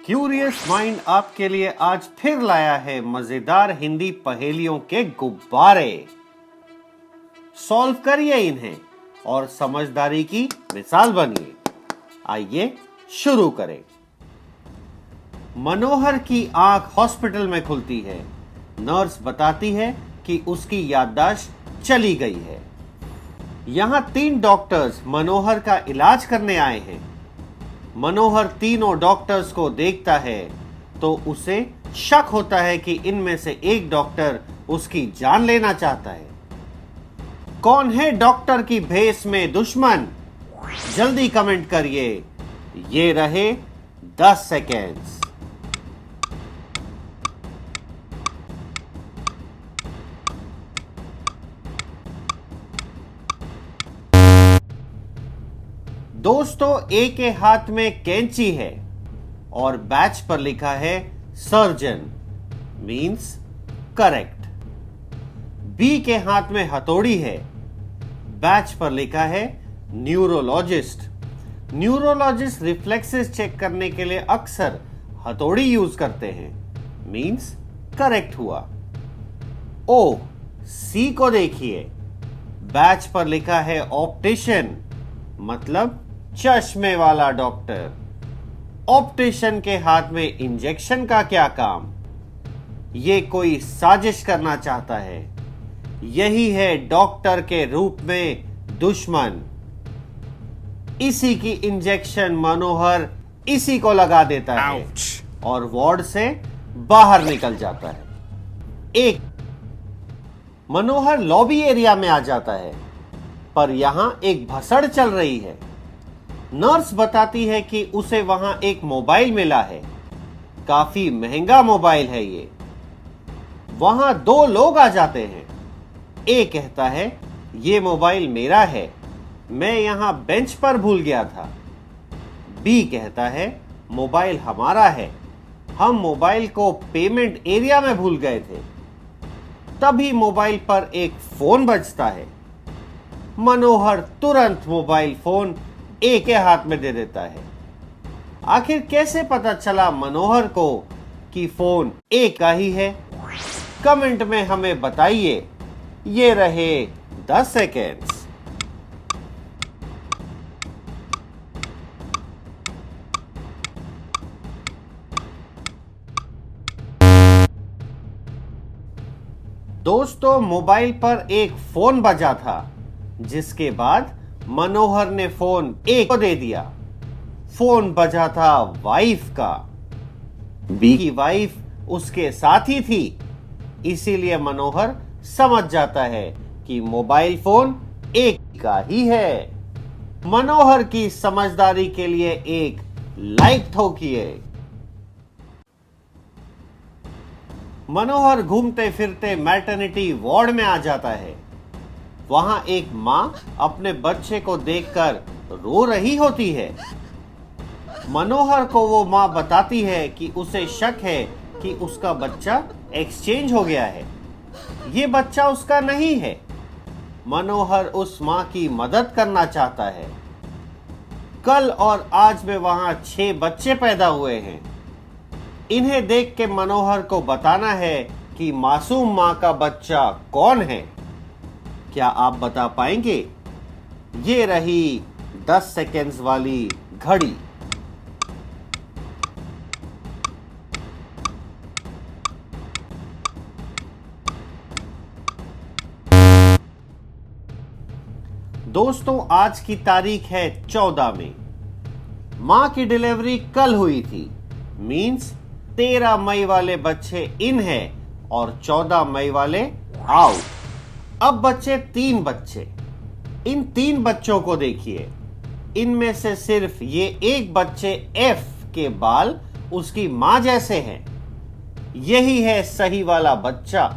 Curious mind आपके लिए आज फिर लाया है मजेदार हिंदी पहेलियों के गुब्बारे। सॉल्व करिए इन्हें और समझदारी की मिसाल बनिए। आइए शुरू करें। मनोहर की आंख हॉस्पिटल में खुलती है। नर्स बताती है कि उसकी याददाश्त चली गई है। यहां 3 डॉक्टर्स मनोहर का इलाज करने आए हैं। मनोहर तीनों डॉक्टर्स को देखता है तो उसे शक होता है कि इनमें से एक डॉक्टर उसकी जान लेना चाहता है। कौन है डॉक्टर की भेष में दुश्मन? जल्दी कमेंट करिए। ये रहे 10 सेकेंड्स। दोस्तों, ए के हाथ में कैंची है और बैच पर लिखा है सर्जन, मींस करेक्ट। बी के हाथ में हथौड़ी है, बैच पर लिखा है न्यूरोलॉजिस्ट। न्यूरोलॉजिस्ट रिफ्लेक्सेस चेक करने के लिए अक्सर हथौड़ी यूज करते हैं, मींस करेक्ट हुआ। ओ, सी को देखिए, बैच पर लिखा है ऑप्टिशियन, मतलब चश्मे वाला डॉक्टर। ऑप्टिशियन के हाथ में इंजेक्शन का क्या काम? ये कोई साजिश करना चाहता है। यही है डॉक्टर के रूप में दुश्मन। इसी की इंजेक्शन मनोहर इसी को लगा देता है और वार्ड से बाहर निकल जाता है। एक मनोहर लॉबी एरिया में आ जाता है, पर यहां एक भसड़ चल रही है। नर्स बताती है कि उसे वहां एक मोबाइल मिला है। काफी महंगा मोबाइल है ये। वहां 2 लोग आ जाते हैं। ए कहता है, ये मोबाइल मेरा है, मैं यहां बेंच पर भूल गया था। बी कहता है, मोबाइल हमारा है, हम मोबाइल को पेमेंट एरिया में भूल गए थे। तभी मोबाइल पर एक फोन बजता है। मनोहर तुरंत मोबाइल फोन ए के हाथ में दे देता है। आखिर कैसे पता चला मनोहर को कि फोन ए का ही है? कमेंट में हमें बताइए। ये रहे 10 सेकेंड्स। दोस्तों, मोबाइल पर एक फोन बजा था, जिसके बाद मनोहर ने फोन ए को दे दिया। फोन बजा था वाइफ का। बी की वाइफ उसके साथ ही थी, इसीलिए मनोहर समझ जाता है कि मोबाइल फोन ए का ही है। मनोहर की समझदारी के लिए एक लाइक ठोकिए। मनोहर घूमते फिरते मैटरनिटी वार्ड में आ जाता है। वहां एक मां अपने बच्चे को देखकर रो रही होती है। मनोहर को वो मां बताती है कि उसे शक है कि उसका बच्चा एक्सचेंज हो गया है। ये बच्चा उसका नहीं है। मनोहर उस मां की मदद करना चाहता है। कल और आज में वहां 6 बच्चे पैदा हुए हैं। इन्हें देख के मनोहर को बताना है कि मासूम मां का बच्चा कौन है। क्या आप बता पाएंगे? ये रही 10 सेकेंड्स वाली घड़ी। दोस्तों, आज की तारीख है 14 मई। मां की डिलीवरी कल हुई थी, मींस 13 मई वाले बच्चे इन है और 14 मई वाले आउट। अब बच्चे 3 बच्चे। इन 3 बच्चों को देखिए। इनमें से सिर्फ ये एक बच्चे एफ के बाल उसकी मां जैसे हैं। यही है सही वाला बच्चा।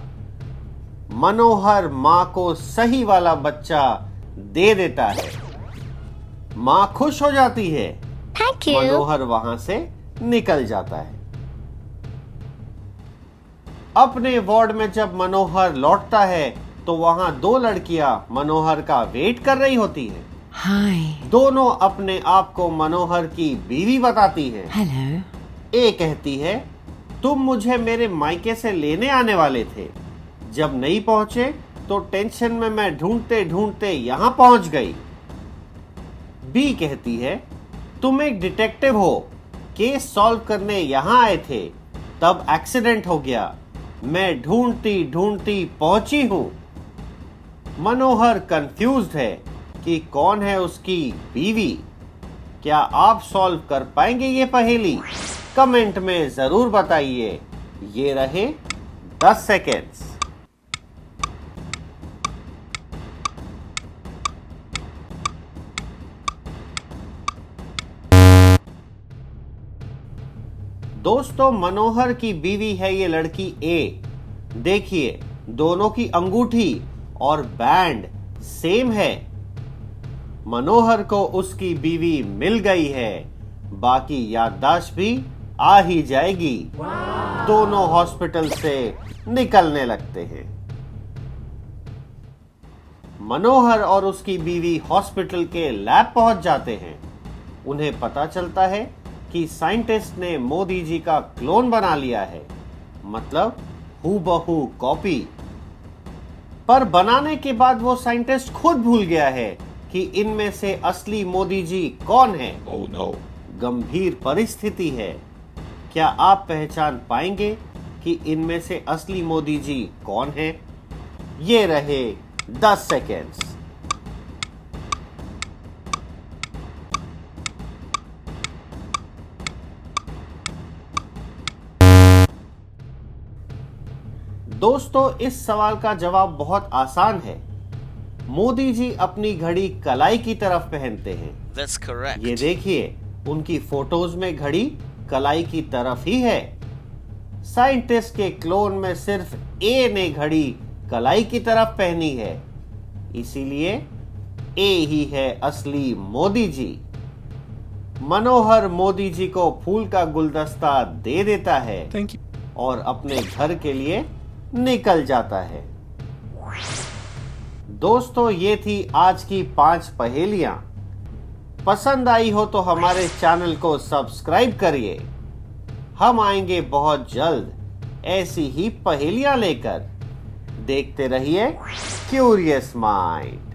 मनोहर मां को सही वाला बच्चा दे देता है। मां खुश हो जाती है। मनोहर वहां से निकल जाता है। अपने वार्ड में जब मनोहर लौटता है तो वहां 2 लड़कियां मनोहर का वेट कर रही होती हैं। हाय। दोनों अपने आप को मनोहर की बीवी बताती हैं। हेलो। ए कहती है, तुम मुझे मेरे मायके से लेने आने वाले थे। जब नहीं पहुंचे तो टेंशन में मैं ढूंढते ढूंढते यहां पहुंच गई। बी कहती है, तुम एक डिटेक्टिव हो, केस सॉल्व करने यहां आए थे, तब एक्सीडेंट हो गया, मैं ढूंढती ढूंढती पहुंची हूं। मनोहर कंफ्यूज्ड है कि कौन है उसकी बीवी। क्या आप सॉल्व कर पाएंगे ये पहेली? कमेंट में जरूर बताइए। ये रहे 10 सेकेंड्स। दोस्तों, मनोहर की बीवी है ये लड़की ए। देखिए, दोनों की अंगूठी और बैंड सेम है। मनोहर को उसकी बीवी मिल गई है, बाकी याददाश्त भी आ ही जाएगी। दोनों हॉस्पिटल से निकलने लगते हैं। मनोहर और उसकी बीवी हॉस्पिटल के लैब पहुंच जाते हैं। उन्हें पता चलता है कि साइंटिस्ट ने मोदी जी का क्लोन बना लिया है, मतलब हूबहू कॉपी। पर बनाने के बाद वो साइंटिस्ट खुद भूल गया है कि इनमें से असली मोदी जी कौन है। Oh no. गंभीर परिस्थिति है। क्या आप पहचान पाएंगे कि इनमें से असली मोदी जी कौन है? ये रहे 10 सेकेंड्स। दोस्तों, इस सवाल का जवाब बहुत आसान है। मोदी जी अपनी घड़ी कलाई की तरफ पहनते हैं। That's correct. ये देखिए, उनकी फोटोज में घड़ी कलाई की तरफ ही है। साइंटिस्ट के क्लोन में सिर्फ ए ने घड़ी कलाई की तरफ पहनी है, इसीलिए ए ही है असली मोदी जी। मनोहर मोदी जी को फूल का गुलदस्ता दे देता है Thank you. और अपने घर के लिए निकल जाता है। दोस्तों, ये थी आज की 5 पहेलियां। पसंद आई हो तो हमारे चैनल को सब्सक्राइब करिए। हम आएंगे बहुत जल्द ऐसी ही पहेलियां लेकर। देखते रहिए क्यूरियस माइंड।